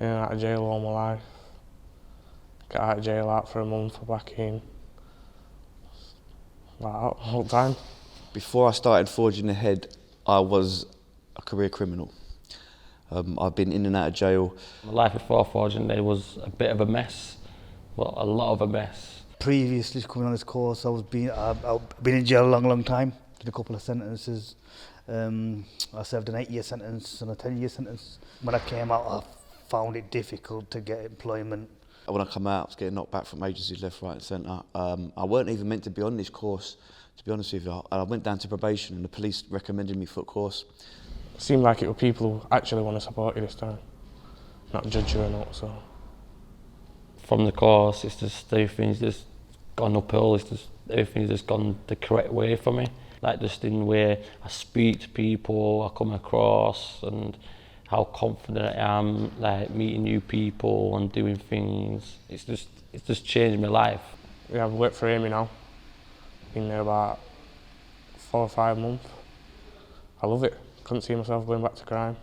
in and out of jail all my life. Got out of jail out for a month, back in. Like that all the time. Before I started Forging Ahead, I was a career criminal. I've been in and out of jail. My life before Forging Ahead was a bit of a mess, well, a lot of a mess. Previously coming on this course, I've been in jail a long time. Did a couple of sentences. I served an 8-year sentence and a 10-year sentence. When I came out, I found it difficult to get employment. When I come out, I was getting knocked back from agencies left, right and centre. I weren't even meant to be on this course, to be honest with you. I went down to probation and the police recommended me for a course. It seemed like it were people who actually want to support you this time, not judge you or not, so. From the course, it's just everything's just gone uphill, everything's just gone the correct way for me. Like just in the way I speak to people, I come across, and how confident I am, like meeting new people and doing things. It's just changed my life. Yeah, I've worked for Amy now. Been there about 4 or 5 months. I love it. Couldn't see myself going back to crime.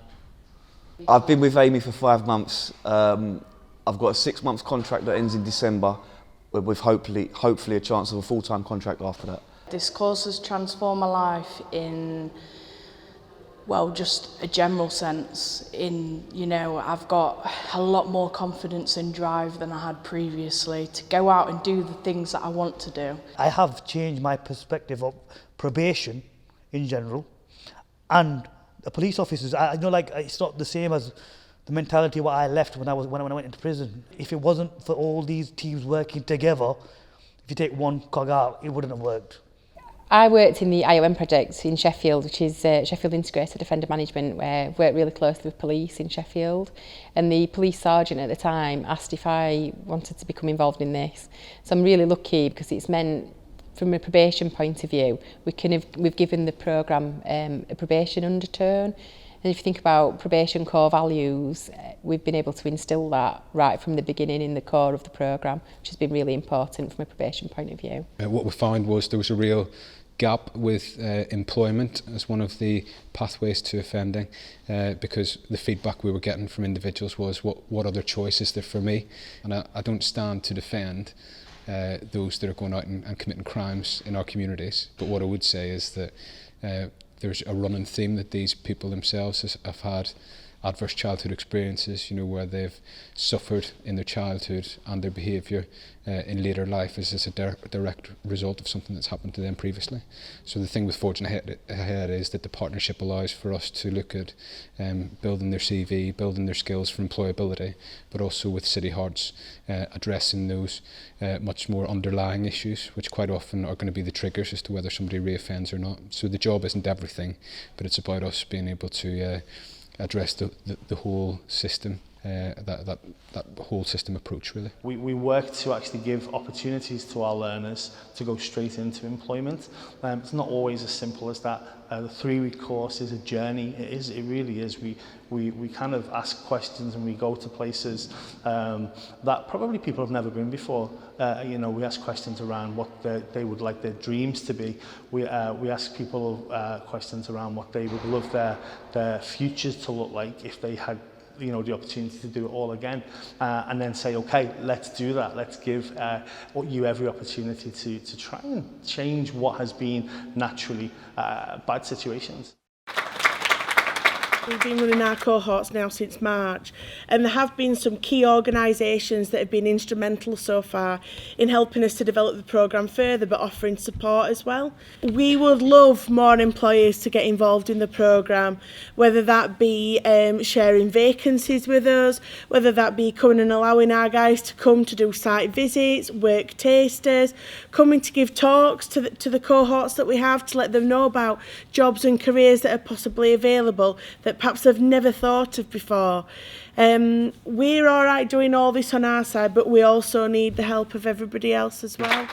I've been with Amy for 5 months. I've got a 6-month contract that ends in December, with hopefully a chance of a full-time contract after that. This course has transformed my life in, well, just a general sense. I've got a lot more confidence and drive than I had previously to go out and do the things that I want to do. I have changed my perspective of probation in general, and the police officers. I know, like, it's not the same as the mentality what I left when I went into prison. If it wasn't for all these teams working together, if you take one cog out, it wouldn't have worked. I worked in the IOM project in Sheffield, which is Sheffield Integrated Offender Management, where I worked really closely with police in Sheffield. And the police sergeant at the time asked if I wanted to become involved in this. So I'm really lucky because it's meant, from a probation point of view, we've given the programme a probation undertone. And if you think about probation core values, we've been able to instil that right from the beginning in the core of the programme, which has been really important from a probation point of view. What we found was there was a real gap with employment as one of the pathways to offending, because the feedback we were getting from individuals was, what other choice is there for me? And I don't stand to defend those that are going out and committing crimes in our communities, but what I would say is that there's a running theme that these people themselves have had adverse childhood experiences, where they've suffered in their childhood, and their behaviour in later life is a direct result of something that's happened to them previously. So the thing with Forging Ahead is that the partnership allows for us to look at building their CV, building their skills for employability, but also with City Hearts addressing those much more underlying issues, which quite often are going to be the triggers as to whether somebody reoffends or not. So the job isn't everything, but it's about us being able to address the whole system, that whole system approach, really. We work to actually give opportunities to our learners to go straight into employment. It's not always as simple as that. The 3-week course is a journey. It really is. We kind of ask questions and we go to places that probably people have never been before. We ask questions around what they would like their dreams to be. We ask people questions around what they would love their futures to look like if they had the opportunity to do it all again, and then say, okay, let's do that. Let's give you every opportunity to try and change what has been naturally bad situations. We've been running our cohorts now since March, and there have been some key organisations that have been instrumental so far in helping us to develop the programme further, but offering support as well. We would love more employers to get involved in the programme, whether that be sharing vacancies with us, whether that be coming and allowing our guys to come to do site visits, work tasters, coming to give talks to the cohorts that we have to let them know about jobs and careers that are possibly available that perhaps they've never thought of before. We're all right doing all this on our side, but we also need the help of everybody else as well.